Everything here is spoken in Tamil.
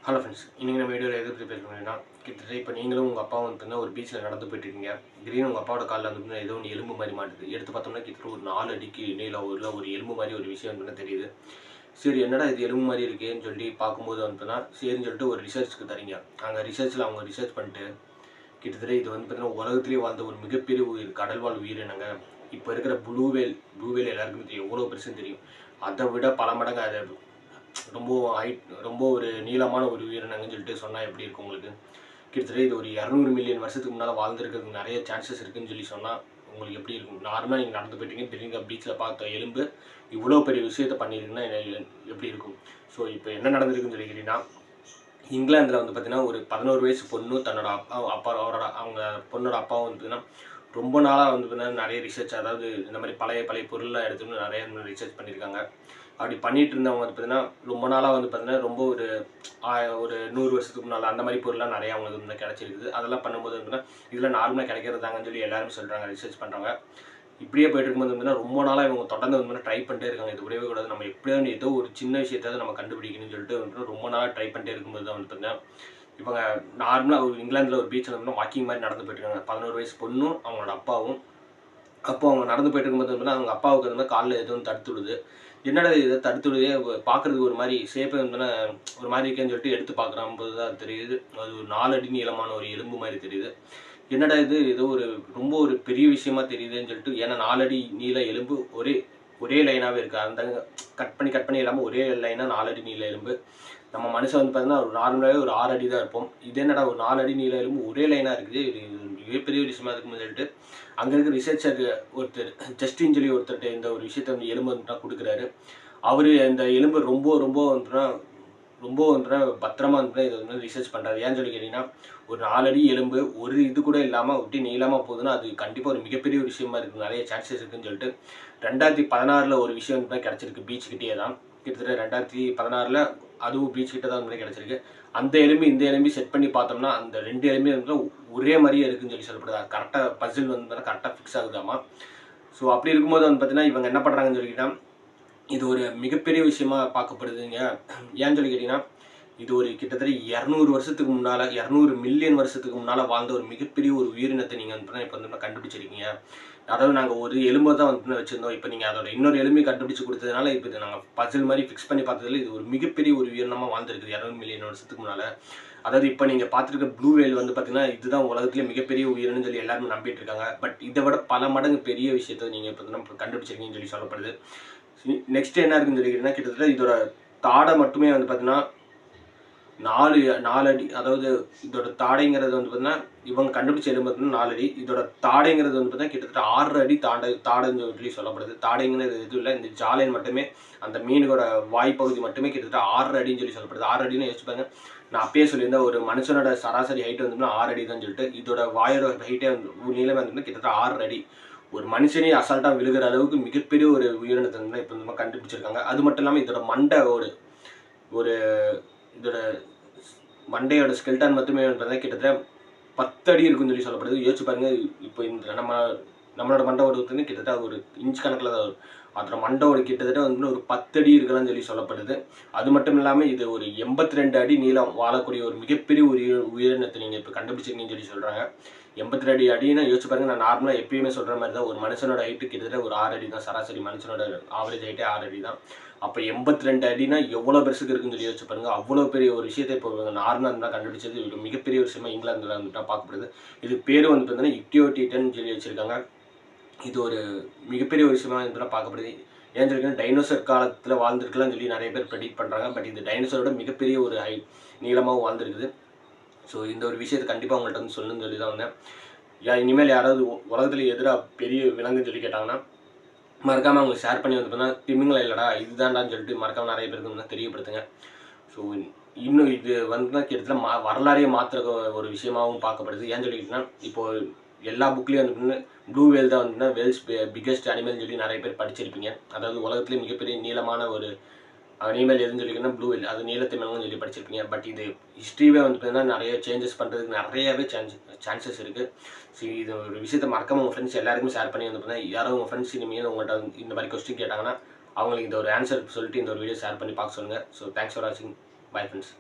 ஹலோ ஃப்ரெண்ட்ஸ், இன்றைக்கி நம்ம வீடியோவில் எது பற்றி பேசணும்னா, கிட்டத்தட்ட இப்போ நீங்களும் உங்கள் அப்பாவும் வந்து ஒரு பீச்சில் நடந்து போயிட்டுருக்கீங்க. திடீர்னு உங்கள் அப்பாவோட காலில் வந்து ஏதோ ஒன்று எலும்பு மாதிரி மாட்டுது. எடுத்து பார்த்தோம்னா கிட்டத்தட்ட ஒரு 4 அடிக்கு நீளம் உள்ள ஒரு எலும்பு மாதிரி ஒரு விஷயம் வந்து தெரியுது. சரி, என்னடா இது எலும்பு மாதிரி இருக்கேன்னு சொல்லி பார்க்கும்போது வந்துன்னா சரின்னு சொல்லிட்டு ஒரு ரிசர்ச்சுக்கு தரீங்க. அங்கே ரிசர்ச்சில் அவங்க ரிசர்ச் பண்ணிட்டு கிட்டத்தட்ட இது வந்து பார்த்தீங்கன்னா உலகத்திலேயே வாழ்ந்த ஒரு மிகப்பெரிய உயிர், கடல்வாழ் உயிரினங்க. இப்போ இருக்கிற ப்ளூவேல் எல்லாருக்குமே தெரியும், எவ்வளோ பெருசுன்னு தெரியும். அதை விட பல மடங்கு அதை ரொம்ப ரொம்ப ஒரு நீளமான ஒரு உயிரினங்கன்னு சொல்லிட்டு சொன்னால் எப்படி இருக்கும் உங்களுக்கு? கிட்டத்தட்ட இது ஒரு 200 மில்லியன் வருஷத்துக்கு முன்னால் வாழ்ந்துருக்கிறதுக்கு நிறைய சான்சஸ் இருக்குதுன்னு சொல்லி சொன்னால் உங்களுக்கு எப்படி இருக்கும்? நார்மலாக நீங்கள் நடந்து போயிட்டீங்க, திடீர்னு பீச்சில் பார்த்த எலும்பு இவ்வளோ பெரிய விஷயத்த பண்ணியிருக்குன்னா எப்படி இருக்கும்? ஸோ இப்போ என்ன நடந்திருக்குன்னு சொல்லி கேட்டிங்கன்னா, இங்கிலாந்தில் வந்து பார்த்தீங்கன்னா ஒரு 11 வயசு பொண்ணு தன்னோட அவங்க பொண்ணோட அப்பாவும் வந்து பார்த்தீங்கன்னா ரொம்ப நாளாக வந்து பார்த்தீங்கன்னா நிறைய ரிசர்ச், அதாவது இந்த மாதிரி பழைய பழைய பொருள்லாம் எடுத்துன்னு நிறைய ரிசர்ச் பண்ணியிருக்காங்க. அப்படி பண்ணிட்டு இருந்தவங்க வந்து பார்த்தீங்கன்னா ரொம்ப நாளாக வந்து பார்த்தீங்கன்னா ரொம்ப ஒரு 100 வருஷத்துக்கு முன்னால் அந்த மாதிரி பொருள்லாம் நிறையா அவங்களுக்கு வந்து கிடச்சிருக்குது. அதெல்லாம் பண்ணும்போது வந்து இதெல்லாம் நார்மலாக கிடைக்கிறதாங்கன்னு சொல்லி எல்லாருமே சொல்கிறாங்க, ரிசர்ச் பண்ணுறாங்க. இப்படியே போயிட்டு இருக்கும்போது வந்து ரொம்ப நாளாக இவங்க தொடர்ந்து வந்து ட்ரை பண்ணிட்டே இருக்காங்க. இது விடவே கூடாது, நம்ம எப்படியாவது ஏதோ ஒரு சின்ன விஷயத்தாவது நம்ம கண்டுபிடிக்கணும்னு சொல்லிட்டு வந்து ரொம்ப நாளாக ட்ரை பண்ணிட்டே இருக்கும்போது தான் வந்து பார்த்தீங்கன்னா இவங்க நார்மலாக இங்கிலாந்தில் ஒரு பீச்சில் வந்து வாக்கிங் மாதிரி நடந்து போயிட்டு இருக்காங்க. 11 வயசு பொண்ணும் அவங்களோட அப்பாவும். அப்போ அவங்க நடந்து போயிட்டு இருக்கும்போது வந்து அவங்க அப்பாவுக்கு வந்து காலில் எதுவும் தடுத்து விடுது. என்னடா இதை தடுத்து விடுதே, பார்க்குறதுக்கு ஒரு மாதிரி ஷேப்பை வந்து ஒரு மாதிரி இருக்கேன்னு சொல்லிட்டு எடுத்து பார்க்குறம்போது தான் தெரியுது, அது ஒரு 4 அடி நீளமான ஒரு எலும்பு மாதிரி தெரியுது. என்னடா இது, ஏதோ ரொம்ப ஒரு பெரிய விஷயமா தெரியுதுன்னு சொல்லிட்டு, ஏன்னா 4 அடி நீள எலும்பு ஒரே லைனாகவே இருக்குது. அந்த கட் பண்ணி இல்லாமல் ஒரே லைனாக 4 அடி நீள எலும்பு. நம்ம மனுஷன் வந்து பார்த்தீங்கன்னா ஒரு நார்மலாகவே ஒரு 6 அடி தான் இருப்போம். இது என்னடா ஒரு 4 அடி நீள எலும்பு ஒரே லைனாக இருக்குது, இது மிகப்பெரிய விஷயமா இருக்குன்னு சொல்லிட்டு அங்கே இருக்கிற ரிசர்ச்சர் ஒருத்தர், ஜஸ்டின் சொல்லி ஒருத்தர்கிட்ட இந்த ஒரு விஷயத்த வந்து எலும்பு வந்துட்டா கொடுக்குறாரு. அவர் இந்த எலும்பு ரொம்ப வந்துட்டா பத்திரமா வந்துட்டு இதை வந்து ரிசர்ச் பண்ணுறாரு. ஏன்னு சொல்லி கேட்டிங்கன்னா, ஒரு 4 அடி எலும்பு ஒரு இது கூட இல்லாமல் ஒட்டி நீளமாக போகுதுன்னா அது கண்டிப்பாக ஒரு மிகப்பெரிய ஒரு விஷயமா இருக்குது, நிறைய சான்சஸ் இருக்குதுன்னு சொல்லிட்டு 2016 ஒரு விஷயம் வந்து கிடச்சிருக்கு. பீச் கிட்டே தான், கிட்டத்தட்ட 2016 அதுவும் பீச் கிட்ட தான் வந்து கிடச்சிருக்கு. அந்த எலும்பு இந்த எலும்பி செட் பண்ணி பார்த்தோம்னா அந்த 2 எலும்பி வந்து ஒரே மாதிரியே இருக்குன்னு சொல்லி சொல்லப்படுது. கரெக்டாக பசில் வந்து கரெக்டாக ஃபிக்ஸ் ஆகுதாமா. ஸோ அப்படி இருக்கும்போது வந்து பார்த்தீங்கன்னா இவங்க என்ன பண்ணுறாங்கன்னு சொல்லிக்கிட்டால் இது ஒரு மிகப்பெரிய விஷயமா பார்க்கப்படுதுங்க. ஏன்னு சொல்லி கேட்டிங்கன்னா, இது ஒரு கிட்டத்தட்ட 200 வருஷத்துக்கு முன்னால், 200 மில்லியன் வருஷத்துக்கு முன்னால் வாழ்ந்த ஒரு மிகப்பெரிய ஒரு உயிரினத்தை நீங்கள் வந்து இப்போ வந்து கண்டுபிடிச்சிருக்கீங்க. அதாவது நாங்கள் ஒரு எலும்பை தான் வந்து வச்சுருந்தோம், இப்போ நீங்கள் அதோட இன்னொரு எலும்பை கண்டுபிடிச்சி கொடுத்ததுனால இப்போ இதை நாங்கள் பசில் மாதிரி ஃபிக்ஸ் பண்ணி பார்த்ததில் இது ஒரு மிகப்பெரிய ஒரு உயிரினமாக வாழ்ந்துருக்குது 200 மில்லியன் வருஷத்துக்கு முன்னால். அதாவது இப்போ நீங்கள் பார்த்துருக்க ப்ளூ வேல் வந்து பார்த்தீங்கன்னா இதுதான் உலகத்திலே மிகப்பெரிய உயிரினம்னு சொல்லி எல்லாருமே நம்பிட்டு இருக்காங்க. பட் இதை விட பல மடங்கு பெரிய விஷயத்தை நீங்கள் இப்போ கண்டுபிடிச்சிருக்கீங்கன்னு சொல்லி சொல்லப்படுது. நெக்ஸ்ட் என்ன இருக்குன்னு சொல்லிக்கிட்டீங்கன்னா, கிட்டத்தட்ட இதோட தாடை மட்டுமே வந்து பார்த்தீங்கன்னா 4 அடி. அதாவது இதோட தாடைங்கிறது வந்து பார்த்தீங்கன்னா இவங்க கண்டுபிடிச்ச எலும்பு பார்த்தீங்கன்னா 4 அடி. இதோட தாடைங்கிறது வந்து பார்த்தீங்கன்னா கிட்டத்தட்ட 6 அடி தாடைன்னு சொல்லி சொல்லப்படுது. தாடைங்கிறது எதுவும் இல்லை, இந்த ஜாலைன் மட்டுமே, அந்த மீனோட வாய்ப்பகுதி மட்டுமே கிட்டத்தட்ட 6 அடின்னு சொல்லி சொல்லப்படுது. 6 அடின்னு யோசிச்சு பாருங்க. நான் அப்பயே சொல்லியிருந்தேன், ஒரு மனுஷனோட சராசரி ஹைட் வந்து 6 அடி தான் சொல்லிட்டு. இதோட வாயோட ஹைட்டே வந்து நீளம் வந்து கிட்டத்தட்ட 6 அடி. ஒரு மனுஷனே அசால்ட்டாக விழுகிற அளவுக்கு மிகப்பெரிய ஒரு உயிரினத்தை வந்து இப்போ இந்த மாதிரி கண்டுபிடிச்சிருக்காங்க. அது மட்டும் இல்லாமல் இதோட ஒரு இதோட மண்டையோட ஸ்கெல்டன் மட்டுமே வந்து கிட்டத்தட்ட 10 அடி இருக்குன்னு சொல்லி சொல்லப்படுது. யோசிச்சு பாருங்க, இப்போ இந்த நம்மளோட மண்டோட வந்து கிட்டத்தட்ட ஒரு இன்ச் கணக்கில் தான் வரும். அதோட மண்டோட கிட்டத்தட்ட வந்து ஒரு 10 அடி இருக்கலாம்னு சொல்லி சொல்லப்படுது. அது மட்டும் இல்லாமல் இது ஒரு 82 அடி நீளம் வாழக்கூடிய ஒரு மிகப்பெரிய உயிரினத்தை நீங்கள் இப்போ கண்டுபிடிச்சிருக்கீங்கன்னு சொல்லி சொல்கிறாங்க. 82 அடின்னா யோசிச்சு பாருங்க. நான் நார்மலாக எப்பயுமே சொல்கிற மாதிரி தான், ஒரு மனுஷனோட ஹைட்டு கிட்டத்தட்ட ஒரு 6 அடி தான். சராசரி மனுஷனோட ஆவரேஜ் ஹைட்டே 6 அடி தான். அப்போ 82 அடினா எவ்வளோ பெருசுக்கு இருக்குன்னு சொல்லி யோசிச்சு பாருங்க. அவ்வளோ பெரிய ஒரு விஷயத்தை இப்போ நார்மலாக இருந்தால் கண்டுபிடிச்சது ஒரு மிகப்பெரிய விஷயமா இங்கிலாந்தில் வந்துட்டு பார்க்கப்படுது. இது பேர் வந்து பார்த்தீங்கன்னா இக்டியோடிடன் சொல்லி வச்சுருக்காங்க. இது ஒரு மிகப்பெரிய ஒரு விஷயமா இதெல்லாம் பார்க்கப்படுது. ஏன்னு சொல்லி டைனோசர் காலத்தில் வாழ்ந்துருக்கலாம்னு சொல்லி நிறைய பேர் ப்ரெடிக்ட் பண்ணுறாங்க. பட் இது டைனோசரோட மிகப்பெரிய ஒரு நீளமாகவும் வாழ்ந்துருக்குது. ஸோ இந்த ஒரு விஷயத்தை கண்டிப்பாக உங்கள்கிட்ட வந்து சொல்லணும்னு சொல்லி தான் வந்தேன். இனிமேல் யாராவது உலகத்தில் எதிராக பெரிய விலங்குன்னு சொல்லி கேட்டாங்கன்னா மறக்காமல் அவங்களுக்கு ஷேர் பண்ணி வந்து பார்த்தீங்கன்னா திமிங்கலம் இல்லைடா இதுதான்டான்னு சொல்லிட்டு மறக்காமல் நிறைய பேருக்கு வந்து தெரியப்படுத்துங்க. ஸோ இன்னும் இது வந்து கிட்டத்தட்ட வரலாறையே மாற்றுற ஒரு விஷயமாகவும் பார்க்கப்படுது. ஏன்னு சொல்லிக்கிட்டீங்கன்னா இப்போது எல்லா புக்லேயும் வந்து ப்ளூ வேல் தான் வந்து வேர்ல்ட்ஸ் பிக்கெஸ்ட் அனிமல்னு சொல்லி நிறைய பேர் படிச்சிருப்பீங்க. அதாவது உலகத்துலேயே மிகப்பெரிய நீளமான ஒரு அனிமல் எதுன்னு சொல்லிங்கன்னா ப்ளூ வேல், அது நீலத்திமிங்கலம்னு சொல்லி படிச்சிருப்பீங்க. பட் இது ஹிஸ்ட்ரியே வந்து பார்த்தீங்கன்னா நிறைய சேஞ்சஸ் பண்ணுறதுக்கு நிறையவே சான்சஸ் இருக்குது. ஸோ இது ஒரு விஷயத்தை மறக்காம உங்கள் ஃப்ரெண்ட்ஸ் எல்லாருக்குமே ஷேர் பண்ணி வந்து பார்த்தீங்கன்னா யாரோ உங்கள் ஃப்ரெண்ட்ஸ் இனிமேல் உங்கள்கிட்ட இந்த மாதிரி கொஸ்டின் கேட்டாங்கன்னா அவங்களுக்கு இந்த ஒரு ஆன்சர் சொல்லிட்டு இந்த ஒரு வீடியோ ஷேர் பண்ணி பார்க்க சொல்லுங்கள். ஸோ தேங்க்ஸ் ஃபார் வாட்சிங். Bye friends.